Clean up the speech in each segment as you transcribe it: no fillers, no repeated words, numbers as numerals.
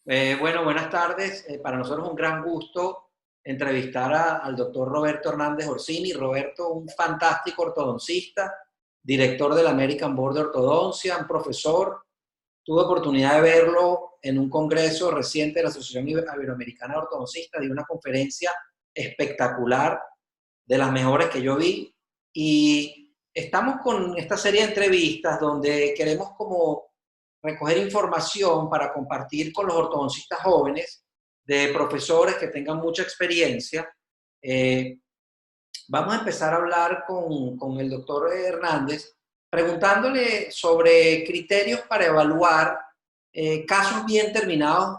Bueno, buenas tardes. Para nosotros es un gran gusto entrevistar al doctor Roberto Hernández Orsini. Roberto, un fantástico ortodoncista, director del American Board de Ortodoncia, un profesor. Tuve oportunidad de verlo en un congreso reciente de la Asociación Iberoamericana de Ortodoncistas, de una conferencia espectacular, de las mejores que yo vi. Y estamos con esta serie de entrevistas donde queremos como recoger información para compartir con los ortodoncistas jóvenes, de profesores que tengan mucha experiencia. Eh, Vamos a empezar a hablar con el doctor Hernández, preguntándole sobre criterios para evaluar casos bien terminados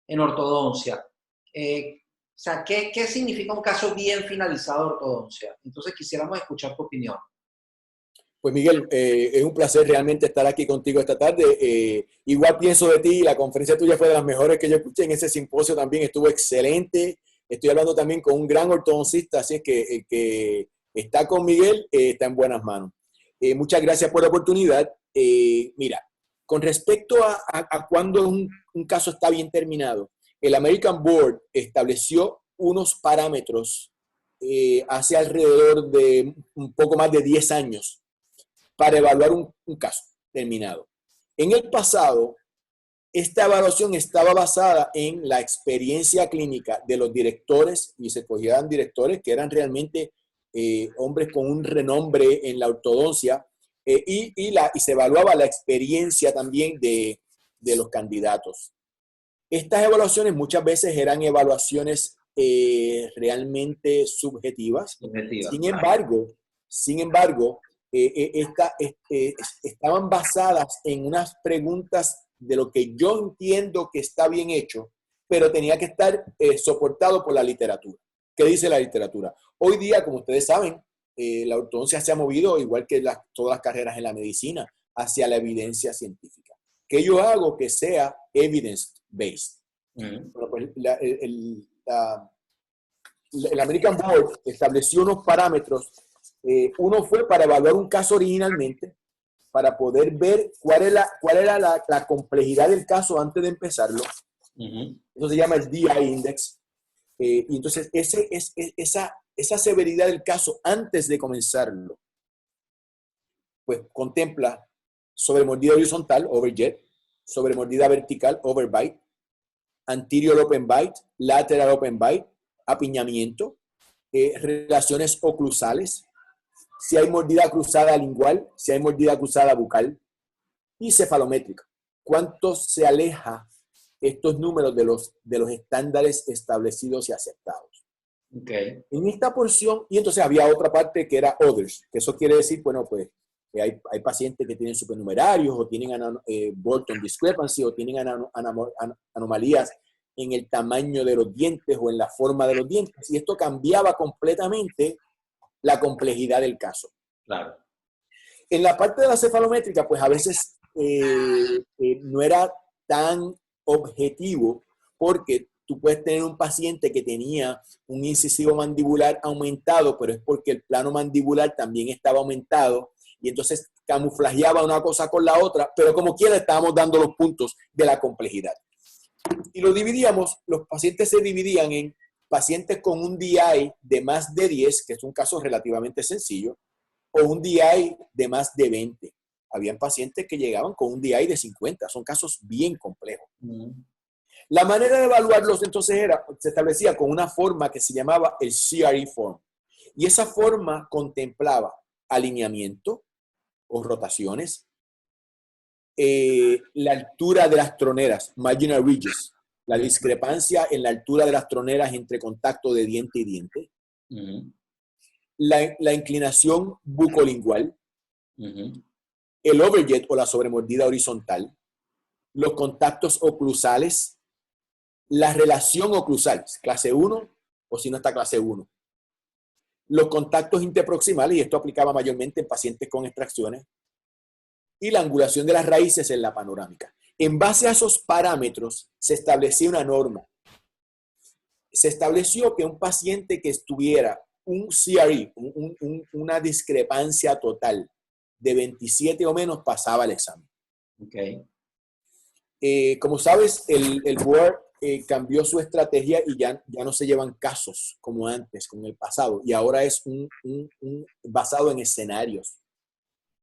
en ortodoncia. O sea, ¿qué significa un caso bien finalizado de ortodoncia? Entonces quisiéramos escuchar tu opinión. Pues Miguel, es un placer realmente estar aquí contigo esta tarde. Igual pienso de ti, la conferencia tuya fue de las mejores que yo escuché en ese simposio también, estuvo excelente. Estoy hablando también con un gran ortodoncista, así es que el que está con Miguel está en buenas manos. Muchas gracias por la oportunidad. Mira, con respecto a cuando un caso está bien terminado, el American Board estableció unos parámetros hace alrededor de un poco más de 10 años para evaluar un caso terminado. En el pasado, esta evaluación estaba basada en la experiencia clínica de los directores, y se cogían directores que eran realmente hombres con un renombre en la ortodoncia, y se evaluaba la experiencia también de los candidatos. Estas evaluaciones muchas veces eran evaluaciones realmente subjetivas. Objetiva, Sin embargo, estaban basadas en unas preguntas de lo que yo entiendo que está bien hecho, pero tenía que estar soportado por la literatura. ¿Qué dice la literatura? Hoy día, como ustedes saben, la ortodoncia se ha movido, igual que todas las carreras en la medicina, hacia la evidencia científica. ¿Qué yo hago que sea evidence-based? Bueno, pues el American Board estableció unos parámetros. Uno fue para evaluar un caso originalmente, para poder ver cuál era la complejidad del caso antes de empezarlo. Eso se llama el DI Index. Y entonces esa severidad del caso antes de comenzarlo, pues contempla sobremordida horizontal, overjet, sobremordida vertical, overbite, anterior open bite, lateral open bite, apiñamiento, relaciones oclusales, si hay mordida cruzada lingual, si hay mordida cruzada bucal, y cefalométrica. ¿Cuánto se aleja estos números de los estándares establecidos y aceptados? Okay. En esta porción, y entonces había otra parte que era others, que eso quiere decir, bueno, pues hay pacientes que tienen supernumerarios o tienen Bolton discrepancy o tienen anomalías en el tamaño de los dientes o en la forma de los dientes, y esto cambiaba completamente la complejidad del caso. Claro. En la parte de la cefalométrica, pues a veces no era tan objetivo, porque tú puedes tener un paciente que tenía un incisivo mandibular aumentado, pero es porque el plano mandibular también estaba aumentado, y entonces camuflajeaba una cosa con la otra, pero como quiera estábamos dando los puntos de la complejidad. Y lo dividíamos, los pacientes se dividían en pacientes con un DI de más de 10, que es un caso relativamente sencillo, o un DI de más de 20. Habían pacientes que llegaban con un DI de 50, son casos bien complejos. La manera de evaluarlos entonces se establecía con una forma que se llamaba el CRE form. Y esa forma contemplaba alineamiento o rotaciones, la altura de las troneras, marginal ridges, la discrepancia en la altura de las troneras entre contacto de diente y diente, la inclinación bucolingual, el overjet o la sobremordida horizontal, los contactos oclusales, la relación oclusal, clase 1 o si no está clase 1, los contactos interproximales, y esto aplicaba mayormente en pacientes con extracciones, y la angulación de las raíces en la panorámica. En base a esos parámetros se establecía una norma. Se estableció que un paciente que estuviera un CRE, una discrepancia total de 27 o menos, pasaba el examen. Okay. Como sabes, el board cambió su estrategia y ya no se llevan casos como antes, como en el pasado, y ahora es basado en escenarios.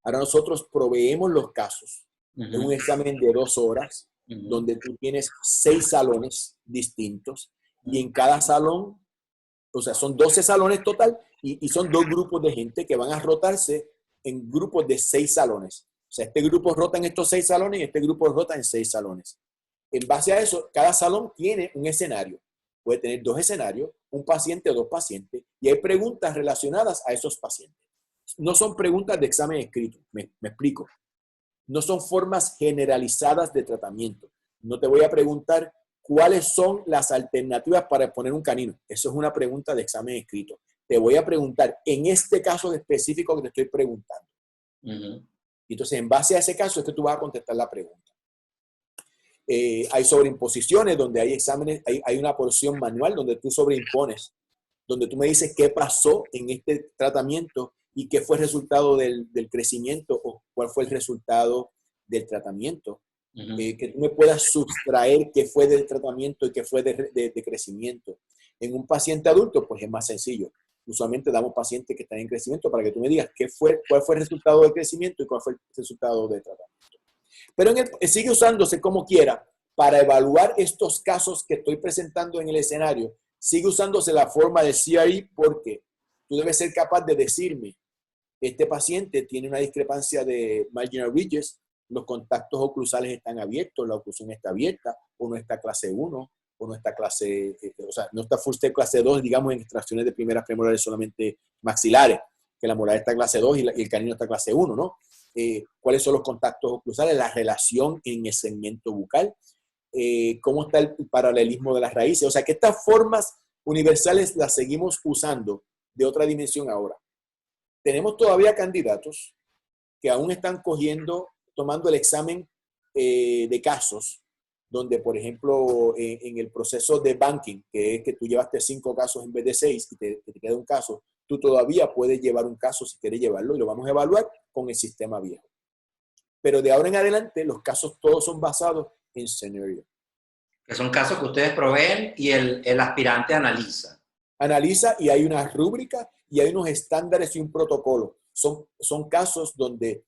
Ahora nosotros proveemos los casos. Es un examen de 2 horas, donde tú tienes 6 salones distintos, y en cada salón, o sea, son 12 salones total, y son 2 grupos de gente que van a rotarse en grupos de 6 salones. O sea, este grupo rota en estos 6 salones y este grupo rota en 6 salones. En base a eso, cada salón tiene un escenario. Puede tener 2 escenarios, un paciente o 2 pacientes, y hay preguntas relacionadas a esos pacientes. No son preguntas de examen escrito, me explico. No son formas generalizadas de tratamiento. No te voy a preguntar cuáles son las alternativas para poner un canino. Eso es una pregunta de examen escrito. Te voy a preguntar, en este caso específico que te estoy preguntando. Entonces, en base a ese caso es que tú vas a contestar la pregunta. Hay sobreimposiciones donde hay exámenes, hay una porción manual donde tú sobreimpones, donde tú me dices qué pasó en este tratamiento y qué fue el resultado del crecimiento o cuál fue el resultado del tratamiento. Que tú me puedas sustraer qué fue del tratamiento y qué fue de crecimiento. En un paciente adulto, pues es más sencillo. Usualmente damos pacientes que están en crecimiento para que tú me digas cuál fue el resultado del crecimiento y cuál fue el resultado del tratamiento. Pero sigue usándose como quiera para evaluar estos casos que estoy presentando en el escenario. Sigue usándose la forma de CRE porque tú debes ser capaz de decirme, este paciente tiene una discrepancia de marginal ridges, los contactos oclusales están abiertos, la oclusión está abierta, o no está clase 1, o no está clase, o sea, no está full step clase 2, digamos, en extracciones de primeras premolares solamente maxilares, que la molar está clase 2 y el canino está clase 1, ¿no? Cuáles son los contactos oclusales, la relación en el segmento bucal, cómo está el paralelismo de las raíces. O sea, que estas formas universales las seguimos usando de otra dimensión ahora. Tenemos todavía candidatos que aún están tomando el examen de casos, donde, por ejemplo, en el proceso de banking, que es que tú llevaste 5 casos en vez de 6 y te queda un caso, tú todavía puedes llevar un caso si quieres llevarlo y lo vamos a evaluar con el sistema viejo. Pero de ahora en adelante, los casos todos son basados en scenario. Que son casos que ustedes proveen y el aspirante analiza. Analiza y hay una rúbrica y hay unos estándares y un protocolo. Son casos donde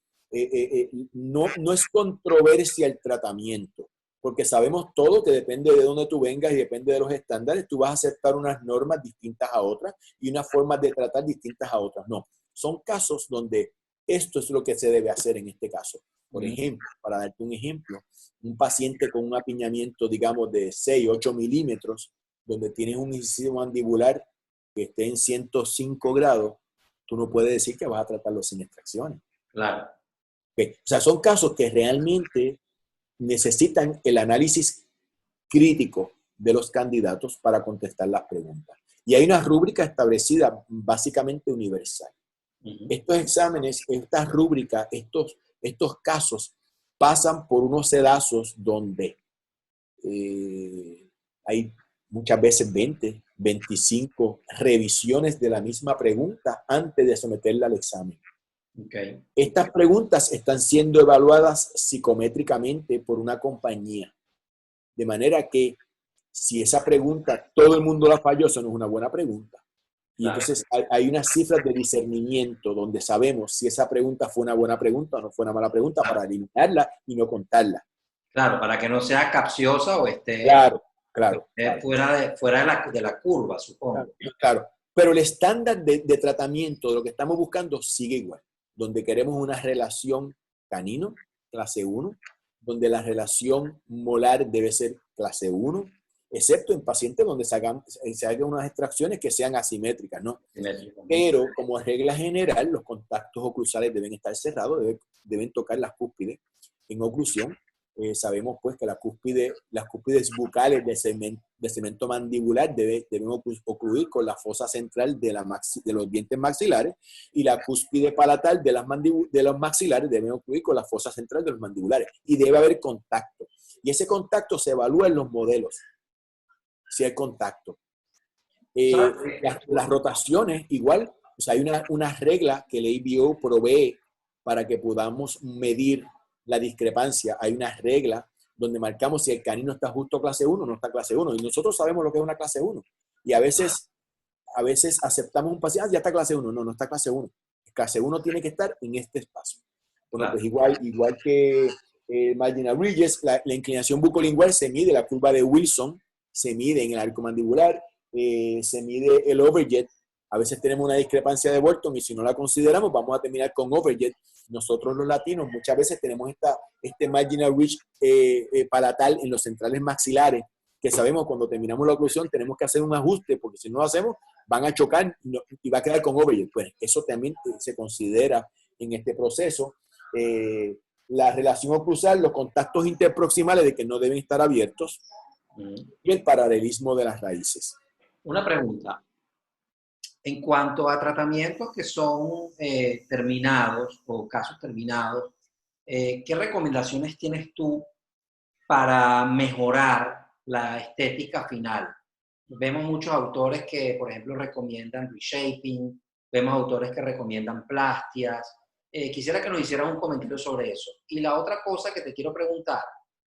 no es controversia el tratamiento, porque sabemos todo que depende de dónde tú vengas y depende de los estándares, tú vas a aceptar unas normas distintas a otras y unas formas de tratar distintas a otras. No, son casos donde esto es lo que se debe hacer en este caso. Por ejemplo, para darte un ejemplo, un paciente con un apiñamiento, digamos, de 6, 8 milímetros, donde tienes un incisivo mandibular que esté en 105 grados, tú no puedes decir que vas a tratarlo sin extracciones. Claro. Okay. O sea, son casos que realmente necesitan el análisis crítico de los candidatos para contestar las preguntas. Y hay una rúbrica establecida básicamente universal. Estos exámenes, estas rúbricas, estos casos pasan por unos sedazos donde hay muchas veces 20, 25 revisiones de la misma pregunta antes de someterla al examen. Okay. Estas preguntas están siendo evaluadas psicométricamente por una compañía. De manera que si esa pregunta todo el mundo la falló, eso no es una buena pregunta. Y claro, entonces hay unas cifras de discernimiento donde sabemos si esa pregunta fue una buena pregunta o no fue una mala pregunta para eliminarla y no contarla. Claro, para que no sea capciosa o esté, claro. fuera de la curva, supongo. Claro. Pero el estándar de tratamiento de lo que estamos buscando sigue igual. Donde queremos una relación canino, clase 1, donde la relación molar debe ser clase 1, excepto en pacientes donde se hagan unas extracciones que sean asimétricas, ¿no? Pero como regla general, los contactos oclusales deben estar cerrados, deben tocar las cúspides en oclusión. Sabemos pues que las cúspides bucales del segmento mandibular deben ocluir con la fosa central de los dientes maxilares y la cúspide palatal de los maxilares deben ocluir con la fosa central de los mandibulares. Y debe haber contacto. Y ese contacto se evalúa en los modelos, si hay contacto. Las rotaciones, igual, o sea, hay una regla que el ABO provee para que podamos medir la discrepancia. Hay una regla donde marcamos si el canino está justo clase 1 o no está clase 1. Y nosotros sabemos lo que es una clase 1. Y a veces aceptamos un paciente, ya está clase 1. No, no está clase 1. Clase 1 tiene que estar en este espacio. Bueno, pues igual que marginal ridges, la inclinación bucolingual se mide, la curva de Wilson se mide en el arco mandibular, se mide el overjet. A veces tenemos una discrepancia de Bolton y si no la consideramos vamos a terminar con overjet. Nosotros los latinos muchas veces tenemos este marginal ridge palatal en los centrales maxilares, que sabemos cuando terminamos la oclusión tenemos que hacer un ajuste, porque si no lo hacemos van a chocar y va a quedar con overjet. Pues eso también se considera en este proceso. La relación oclusal, los contactos interproximales de que no deben estar abiertos y el paralelismo de las raíces. Una pregunta. En cuanto a tratamientos que son terminados o casos terminados, ¿qué recomendaciones tienes tú para mejorar la estética final? Vemos muchos autores que, por ejemplo, recomiendan reshaping, vemos autores que recomiendan plastias. Quisiera que nos hicieras un comentario sobre eso. Y la otra cosa que te quiero preguntar,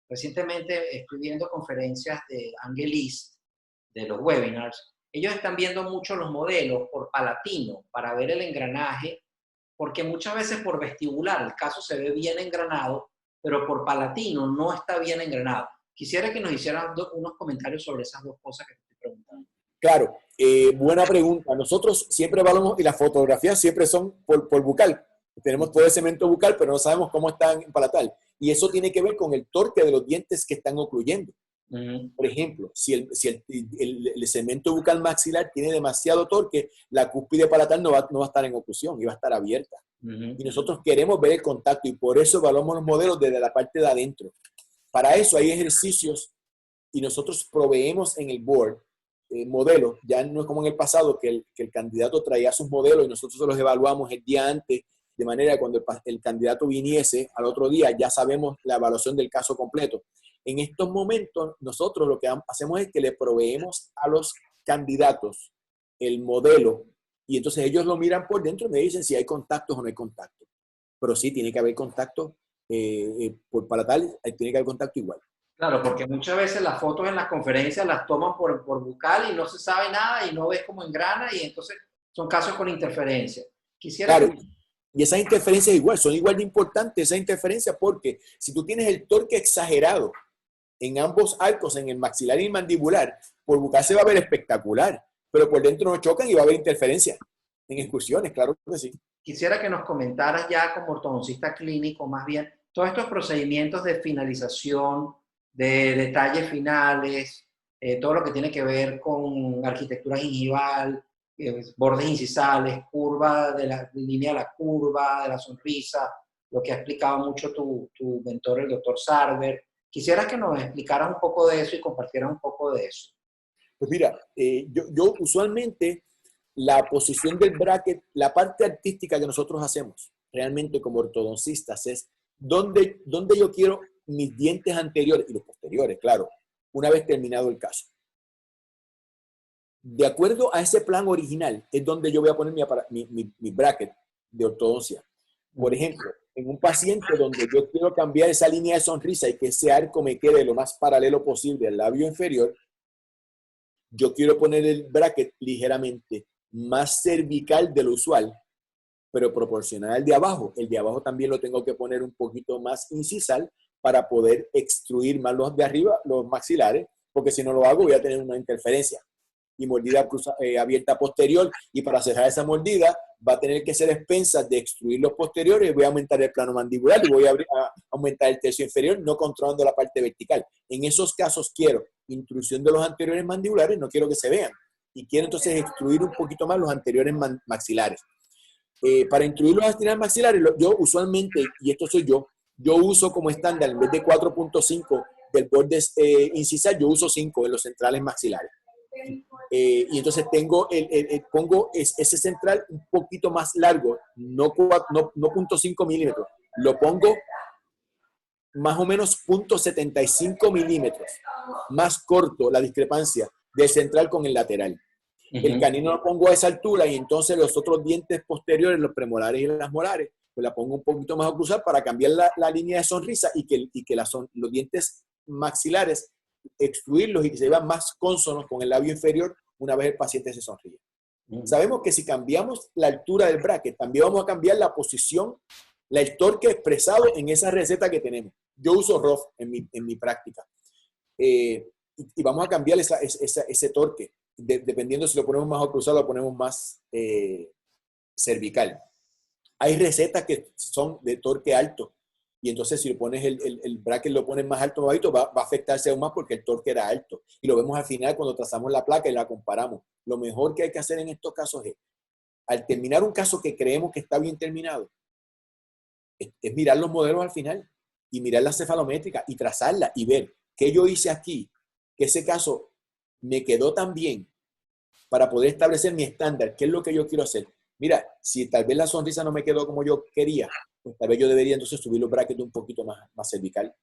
recientemente estoy viendo conferencias de Angelis, de los webinars. Ellos están viendo mucho los modelos por palatino para ver el engranaje, porque muchas veces por vestibular el caso se ve bien engranado, pero por palatino no está bien engranado. Quisiera que nos hicieran unos comentarios sobre esas dos cosas que te estoy preguntando. Claro, buena pregunta. Nosotros siempre evaluamos, y las fotografías siempre son por bucal. Tenemos todo el cemento bucal, pero no sabemos cómo está en palatal. Y eso tiene que ver con el torque de los dientes que están ocluyendo. Por ejemplo, si el cemento bucal maxilar tiene demasiado torque, la cúspide palatal no va a estar en oclusión y va a estar abierta. Y nosotros queremos ver el contacto y por eso evaluamos los modelos desde la parte de adentro. Para eso hay ejercicios y nosotros proveemos en el board modelos. Ya no es como en el pasado que el candidato traía sus modelos y nosotros los evaluamos el día antes, de manera que cuando el candidato viniese al otro día ya sabemos la evaluación del caso completo. En estos momentos, nosotros lo que hacemos es que le proveemos a los candidatos el modelo y entonces ellos lo miran por dentro y me dicen si hay contactos o no hay contacto. Pero sí, tiene que haber contacto por palatal, tiene que haber contacto igual. Claro, porque muchas veces las fotos en las conferencias las toman por bucal y no se sabe nada y no ves cómo engrana y entonces son casos con interferencia. Claro. Y esas interferencias son igual de importantes esas interferencias porque si tú tienes el torque exagerado en ambos arcos, en el maxilar y el mandibular, por bucal se va a ver espectacular, pero por dentro no chocan y va a haber interferencia en excursiones, claro que sí. Quisiera que nos comentaras ya como ortodoncista clínico, más bien, todos estos procedimientos de finalización, de detalles finales, todo lo que tiene que ver con arquitectura gingival, bordes incisales, curva de la línea de la curva, de la sonrisa, lo que ha explicado mucho tu mentor, el doctor Sarver. Quisiera que nos explicaras un poco de eso y compartieras un poco de eso. Pues mira, yo usualmente la posición del bracket, la parte artística que nosotros hacemos realmente como ortodoncistas es donde yo quiero mis dientes anteriores y los posteriores, claro, una vez terminado el caso. De acuerdo a ese plan original es donde yo voy a poner mi bracket de ortodoncia. Por ejemplo, en un paciente donde yo quiero cambiar esa línea de sonrisa y que ese arco me quede lo más paralelo posible al labio inferior, yo quiero poner el bracket ligeramente más cervical de lo usual, pero proporcional al de abajo. El de abajo también lo tengo que poner un poquito más incisal para poder extruir más los de arriba, los maxilares, porque si no lo hago voy a tener una interferencia. Y mordida abierta posterior, y para cerrar esa mordida va a tener que ser expensas de extruir los posteriores, voy a aumentar el plano mandibular y voy a aumentar el tercio inferior, no controlando la parte vertical. En esos casos quiero intrusión de los anteriores mandibulares, no quiero que se vean, y quiero entonces extruir un poquito más los anteriores maxilares. Para intruir los anteriores maxilares, yo usualmente, y esto soy yo uso como estándar, en vez de 4.5 del borde incisal, yo uso 5 en los centrales maxilares. Y entonces pongo ese central un poquito más largo, no 0.5 milímetros, lo pongo más o menos 0.75 milímetros, más corto la discrepancia del central con el lateral. El canino lo pongo a esa altura y entonces los otros dientes posteriores, los premolares y las molares, pues la pongo un poquito más a cruzar para cambiar la línea de sonrisa y que los dientes maxilares, extruirlos y que se vean más cónsonos con el labio inferior una vez el paciente se sonríe. Sabemos que si cambiamos la altura del bracket, también vamos a cambiar la posición, el torque expresado en esa receta que tenemos. Yo uso ROF en mi práctica. Y vamos a cambiar ese torque, dependiendo si lo ponemos más cruzado o lo ponemos más cervical. Hay recetas que son de torque alto, y entonces si lo pones el bracket lo pones más alto o bajito, va a afectarse aún más porque el torque era alto. Y lo vemos al final cuando trazamos la placa y la comparamos. Lo mejor que hay que hacer en estos casos es, al terminar un caso que creemos que está bien terminado, es mirar los modelos al final y mirar la cefalométrica y trazarla y ver qué yo hice aquí, que ese caso me quedó tan bien para poder establecer mi estándar, qué es lo que yo quiero hacer. Mira, si tal vez la sonrisa no me quedó como yo quería, pues tal vez yo debería entonces subir los brackets un poquito más cervical.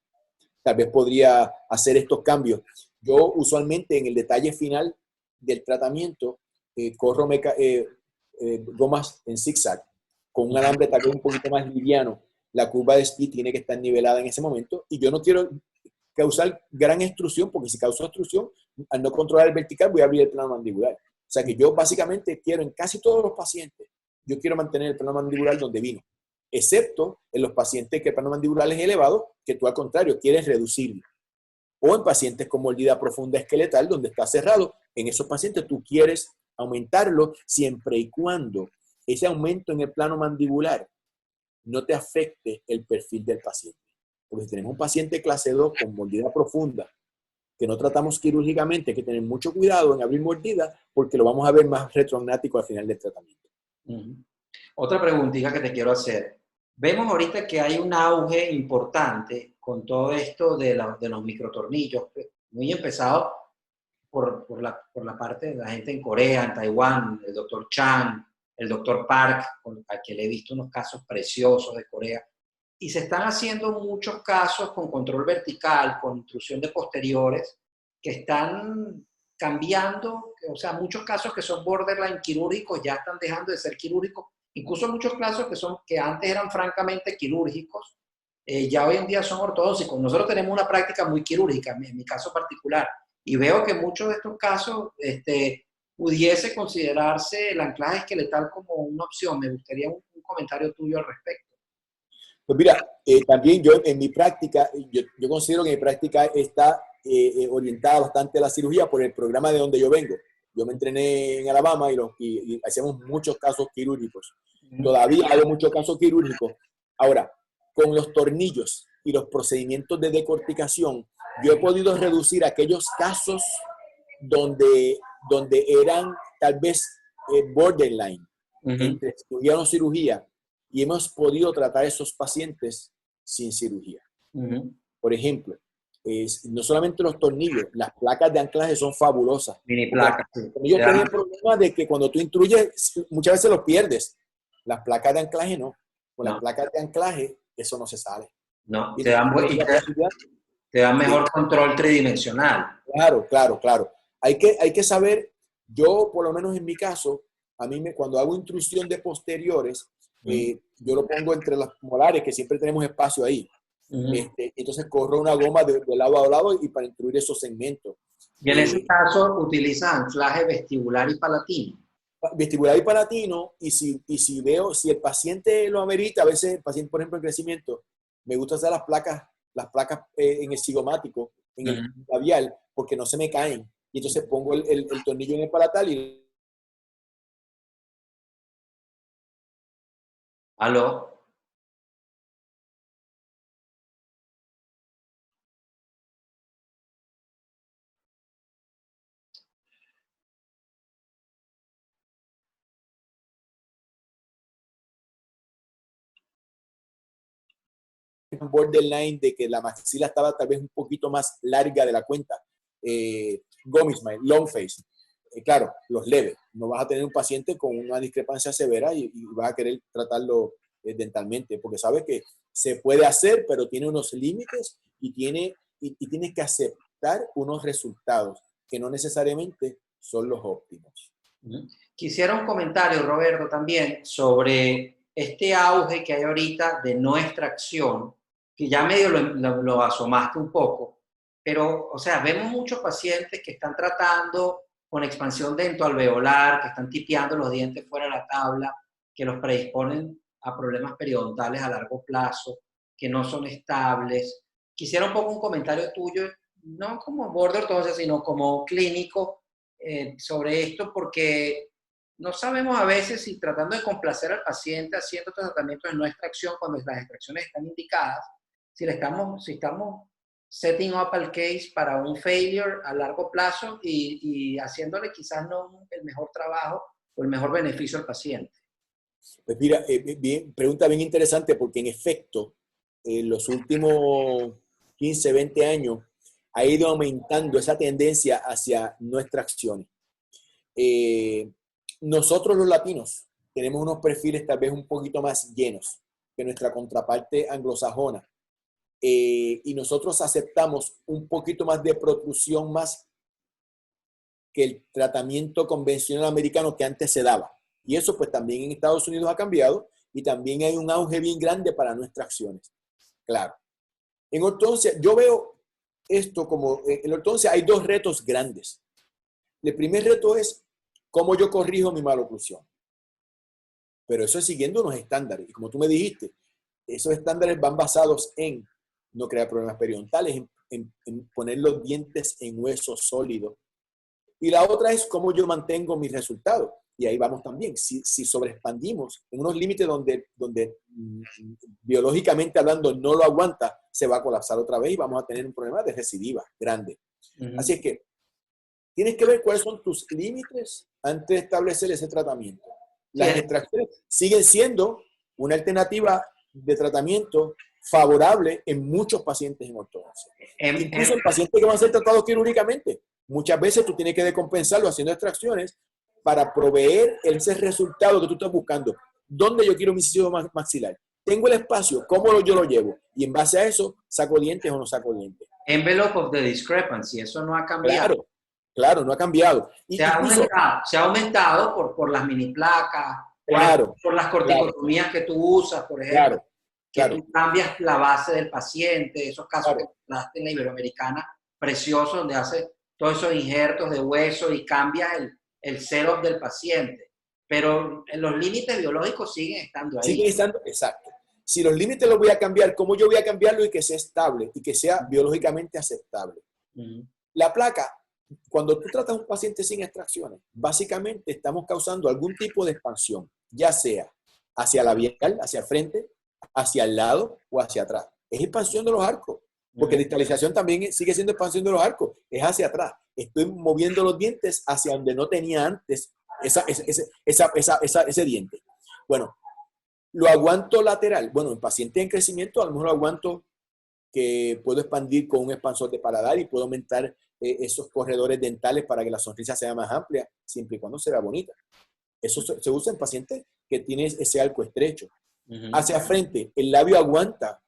Tal vez podría hacer estos cambios. Yo usualmente en el detalle final del tratamiento corro gomas en zigzag con un alambre tal vez un poquito más liviano. La curva de speed tiene que estar nivelada en ese momento y yo no quiero causar gran extrusión, porque si causo extrusión, al no controlar el vertical voy a abrir el plano mandibular. O sea que yo básicamente quiero en casi todos los pacientes, yo quiero mantener el plano mandibular donde vino, excepto en los pacientes que el plano mandibular es elevado, que tú al contrario quieres reducirlo. O en pacientes con mordida profunda esqueletal, donde está cerrado, en esos pacientes tú quieres aumentarlo siempre y cuando ese aumento en el plano mandibular no te afecte el perfil del paciente. Porque si tenemos un paciente clase 2 con mordida profunda, que no tratamos quirúrgicamente, hay que tener mucho cuidado en abrir mordida, porque lo vamos a ver más retrognático al final del tratamiento. Otra preguntita que te quiero hacer. Vemos ahorita que hay un auge importante con todo esto de los microtornillos, muy empezado por la parte de la gente en Corea, en Taiwán, el doctor Chan, el doctor Park, al que le he visto unos casos preciosos de Corea. Y se están haciendo muchos casos con control vertical, con intrusión de posteriores, que están cambiando, o sea, muchos casos que son borderline quirúrgicos ya están dejando de ser quirúrgicos, incluso muchos casos que antes eran francamente quirúrgicos, ya hoy en día son ortodóncicos. Nosotros tenemos una práctica muy quirúrgica, en mi caso particular, y veo que muchos de estos casos pudiese considerarse el anclaje esqueletal como una opción. Me gustaría un comentario tuyo al respecto. Pues mira, también yo en mi práctica, yo considero que mi práctica está orientada bastante a la cirugía por el programa de donde yo vengo. Yo me entrené en Alabama y hacíamos muchos casos quirúrgicos. Todavía hago muchos casos quirúrgicos. Ahora, con los tornillos y los procedimientos de decorticación, yo he podido reducir aquellos casos donde eran tal vez borderline, entre cirugía o no cirugía, y hemos podido tratar a esos pacientes sin cirugía. Por ejemplo, no solamente los tornillos, las placas de anclaje son fabulosas. Mini placas. Los tornillos tienen el problema de que cuando tú instruyes, muchas veces los pierdes. Las placas de anclaje no. Con las placas de anclaje, eso no se sale. No, te dan mejor control tridimensional. Claro. Hay que saber, yo por lo menos en mi caso, cuando hago intrusión de posteriores, yo lo pongo entre las molares, que siempre tenemos espacio ahí. Entonces corro una goma de lado a lado y para incluir esos segmentos. Y en ese caso utiliza anclaje vestibular y palatino. Vestibular y palatino, y si el paciente lo amerita, a veces el paciente, por ejemplo, en crecimiento, me gusta hacer las placas en el cigomático, en el labial, porque no se me caen. Y entonces pongo el tornillo en el palatal y... ¿Aló? un borderline de que la maxila estaba tal vez un poquito más larga de la cuenta. Gummy smile, long face. Claro, los leves. No vas a tener un paciente con una discrepancia severa y vas a querer tratarlo dentalmente, porque sabes que se puede hacer, pero tiene unos límites y tienes que aceptar unos resultados que no necesariamente son los óptimos. Quisiera un comentario, Roberto, también sobre este auge que hay ahorita de no extracción, que ya medio lo asomaste un poco, pero, o sea, vemos muchos pacientes que están tratando con expansión dentoalveolar, que están tipeando los dientes fuera de la tabla, que los predisponen a problemas periodontales a largo plazo, que no son estables. Quisiera un poco un comentario tuyo, no como border ortodoncia, sino como clínico, sobre esto, porque no sabemos a veces si tratando de complacer al paciente haciendo estos tratamientos de no extracción, cuando las extracciones están indicadas, si estamos setting up al case para un failure a largo plazo y haciéndole quizás no el mejor trabajo o el mejor beneficio al paciente. Pues mira, pregunta bien interesante porque en efecto, en los últimos 15, 20 años ha ido aumentando esa tendencia hacia no extracciones. Nosotros los latinos tenemos unos perfiles tal vez un poquito más llenos que nuestra contraparte anglosajona. Y nosotros aceptamos un poquito más de protrusión más que el tratamiento convencional americano que antes se daba. Y eso pues también en Estados Unidos ha cambiado y también hay un auge bien grande para no extracciones. Claro. En ortodoncia, yo veo esto como, en ortodoncia hay dos retos grandes. El primer reto es cómo yo corrijo mi maloclusión. Pero eso es siguiendo unos estándares. Y como tú me dijiste, esos estándares van basados en no crear problemas periodontales, en poner los dientes en hueso sólido. Y la otra es cómo yo mantengo mis resultados. Y ahí vamos también. Si sobreexpandimos en unos límites donde biológicamente hablando no lo aguanta, se va a colapsar otra vez y vamos a tener un problema de recidiva grande. Así es que tienes que ver cuáles son tus límites antes de establecer ese tratamiento. Las extracciones siguen siendo una alternativa de tratamiento favorable en muchos pacientes en ortodoncia. Incluso en pacientes que van a ser tratados quirúrgicamente. Muchas veces tú tienes que decompensarlo haciendo extracciones para proveer ese resultado que tú estás buscando. ¿Dónde yo quiero mi inciso maxilar? Tengo el espacio, ¿cómo yo lo llevo? Y en base a eso, ¿saco dientes o no saco dientes? Envelope of the discrepancy, eso no ha cambiado. Claro, no ha cambiado. Se ha aumentado por las mini placas, por las corticotomías que tú usas, por ejemplo, tú cambias la base del paciente, esos casos que daste en la Iberoamericana, preciosos, donde hace todos esos injertos de hueso y cambias el setup del paciente. Pero los límites biológicos siguen estando ahí. Siguen estando, exacto. Si los límites los voy a cambiar, ¿cómo yo voy a cambiarlo y que sea estable y que sea biológicamente aceptable? La placa, cuando tú tratas a un paciente sin extracciones, básicamente estamos causando algún tipo de expansión, ya sea hacia la labial, hacia el frente, hacia el lado o hacia atrás. Es expansión de los arcos, porque distalización también sigue siendo expansión de los arcos, es hacia atrás. Estoy moviendo los dientes hacia donde no tenía antes ese diente. Bueno, lo aguanto lateral. Bueno, en pacientes en crecimiento, a lo mejor lo aguanto que puedo expandir con un expansor de paladar y puedo aumentar esos corredores dentales para que la sonrisa sea más amplia, siempre y cuando se vea bonita. Eso se usa en pacientes que tienen ese arco estrecho. Hacia frente, el labio aguanta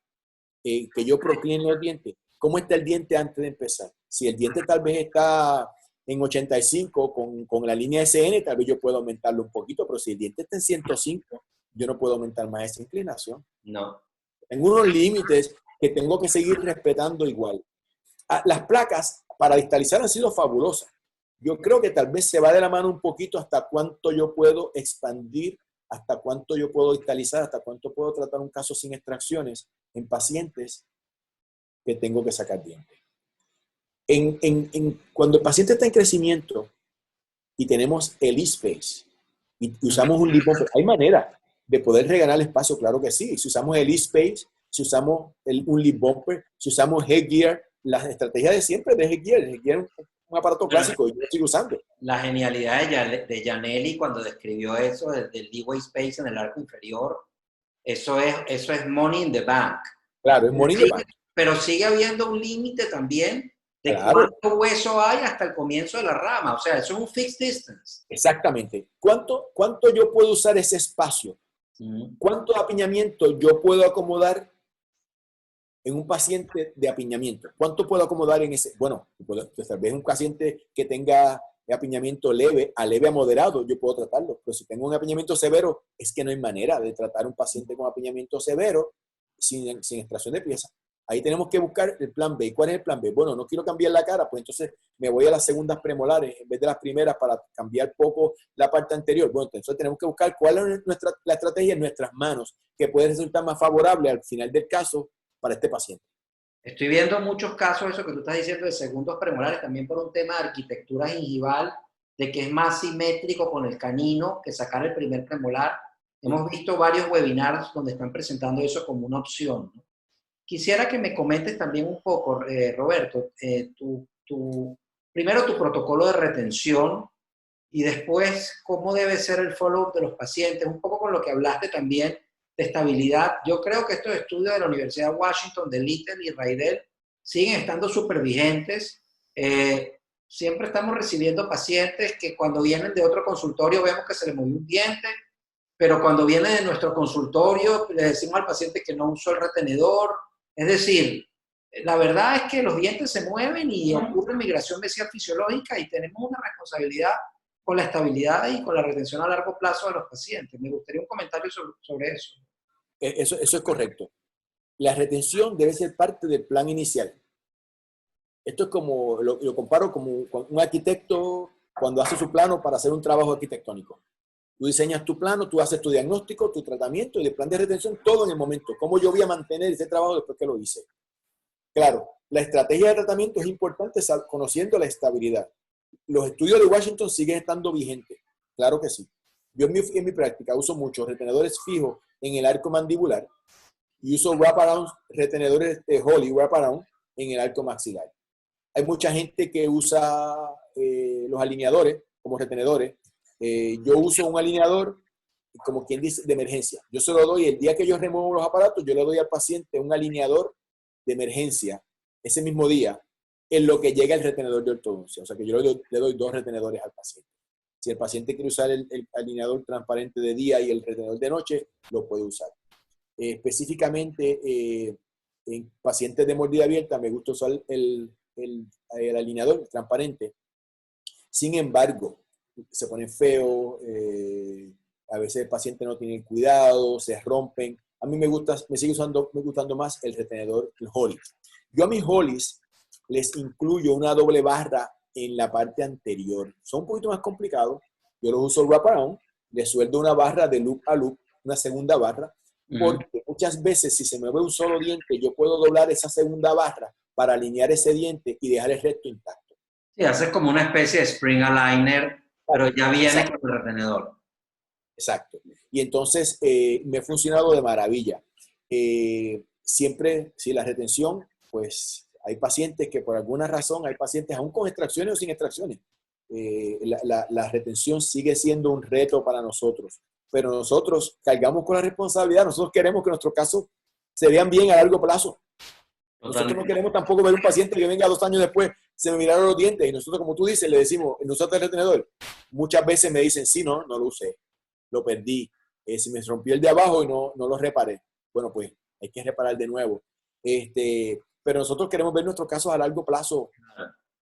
que yo procline los dientes. ¿Cómo está el diente antes de empezar? Si el diente tal vez está en 85 con la línea SN, tal vez yo puedo aumentarlo un poquito, pero si el diente está en 105, yo no puedo aumentar más esa inclinación. No. Tengo unos límites que tengo que seguir respetando igual. Las placas para distalizar han sido fabulosas. Yo creo que tal vez se va de la mano un poquito hasta cuánto yo puedo expandir, hasta cuánto yo puedo distalizar, hasta cuánto puedo tratar un caso sin extracciones en pacientes que tengo que sacar dientes. Cuando el paciente está en crecimiento y tenemos el E-Space y usamos un lip bumper, hay manera de poder regalar espacio, claro que sí. Si usamos el E-Space, si usamos un lip bumper, si usamos headgear, las estrategias de siempre de headgear. Headgear es un aparato clásico y yo lo sigo usando. La genialidad de Janelli cuando describió eso del leeway space en el arco inferior, eso es money in the bank. Claro, es money in the bank. Pero sigue habiendo un límite también de cuánto hueso hay hasta el comienzo de la rama. O sea, eso es un fixed distance. Exactamente. ¿Cuánto yo puedo usar ese espacio? ¿Cuánto apiñamiento yo puedo acomodar en un paciente de apiñamiento? ¿Cuánto puedo acomodar en ese? Bueno, pues tal vez un paciente que tenga apiñamiento leve a moderado, yo puedo tratarlo. Pero si tengo un apiñamiento severo, es que no hay manera de tratar a un paciente con apiñamiento severo sin extracción de pieza. Ahí tenemos que buscar el plan B. ¿Cuál es el plan B? Bueno, no quiero cambiar la cara, pues entonces me voy a las segundas premolares en vez de las primeras para cambiar poco la parte anterior. Bueno, entonces tenemos que buscar cuál es la estrategia en nuestras manos que puede resultar más favorable al final del caso para este paciente. Estoy viendo muchos casos, eso que tú estás diciendo, de segundos premolares, también por un tema de arquitectura gingival, de que es más simétrico con el canino que sacar el primer premolar. Hemos visto varios webinars donde están presentando eso como una opción, ¿no? Quisiera que me comentes también un poco, Roberto, primero tu protocolo de retención y después cómo debe ser el follow-up de los pacientes, un poco con lo que hablaste también de estabilidad. Yo creo que estos estudios de la Universidad de Washington, de Little y Raidel, siguen estando súper vigentes. Siempre estamos recibiendo pacientes que cuando vienen de otro consultorio vemos que se les movió un diente, pero cuando vienen de nuestro consultorio le decimos al paciente que no usó el retenedor. Es decir, la verdad es que los dientes se mueven y ocurre migración mesial fisiológica y tenemos una responsabilidad con la estabilidad y con la retención a largo plazo de los pacientes. Me gustaría un comentario sobre eso. Eso es correcto. La retención debe ser parte del plan inicial. Esto es como, lo comparo como un arquitecto cuando hace su plano para hacer un trabajo arquitectónico. Tú diseñas tu plano, tú haces tu diagnóstico, tu tratamiento y el plan de retención, todo en el momento. ¿Cómo yo voy a mantener ese trabajo después que lo hice? Claro, la estrategia de tratamiento es importante conociendo la estabilidad. Los estudios de Washington siguen estando vigentes. Claro que sí. Yo en mi práctica uso muchos retenedores fijos en el arco mandibular y uso wraparound, retenedores de Holly wraparound en el arco maxilar. Hay mucha gente que usa los alineadores como retenedores. Yo uso un alineador, como quien dice, de emergencia. Yo se lo doy el día que yo remuevo los aparatos, yo le doy al paciente un alineador de emergencia ese mismo día en lo que llega el retenedor de ortodoncia. O sea que yo le doy 2 retenedores al paciente. Si el paciente quiere usar el alineador transparente de día y el retenedor de noche, lo puede usar. Específicamente, en pacientes de mordida abierta, me gusta usar el alineador transparente. Sin embargo, se ponen feos, a veces el paciente no tiene cuidado, se rompen. A mí me sigue gustando más el retenedor, el Holly. Yo a mis Hollys les incluyo una doble barra en la parte anterior. Son un poquito más complicados. Yo los uso wraparound, les sueldo una barra de loop a loop, una segunda barra, porque muchas veces si se me mueve un solo diente, yo puedo doblar esa segunda barra para alinear ese diente y dejar el resto intacto. Sí, haces como una especie de spring aligner, pero ya viene con el retenedor. Exacto. Y entonces me ha funcionado de maravilla. Siempre, si la retención, pues hay pacientes que por alguna razón, hay pacientes aún con extracciones o sin extracciones. La retención sigue siendo un reto para nosotros, pero nosotros cargamos con la responsabilidad. Nosotros queremos que nuestros casos se vean bien a largo plazo. Nosotros no queremos tampoco ver un paciente que venga 2 años después, se me miraron los dientes y nosotros, como tú dices, le decimos, nosotros el retenedor, muchas veces me dicen, sí, no lo usé, lo perdí, se me rompió el de abajo y no lo reparé. Bueno, pues hay que reparar de nuevo. Pero nosotros queremos ver nuestros casos a largo plazo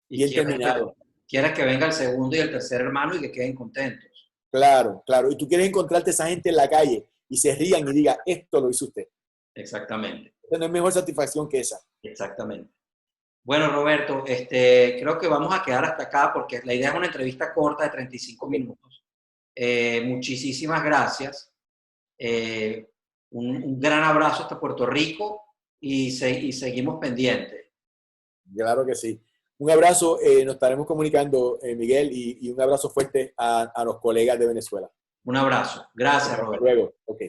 bien terminados. Quieres que venga el segundo y el tercer hermano y que queden contentos. Claro. Y tú quieres encontrarte a esa gente en la calle y se rían y digan, esto lo hizo usted. Exactamente. No hay mejor satisfacción que esa. Exactamente. Bueno, Roberto, creo que vamos a quedar hasta acá porque la idea es una entrevista corta de 35 minutos. Muchísimas gracias. Un gran abrazo hasta Puerto Rico y seguimos pendientes. Claro que sí. Un abrazo, nos estaremos comunicando, Miguel, y un abrazo fuerte a los colegas de Venezuela. Un abrazo. Gracias, Roberto. Hasta luego. Okay.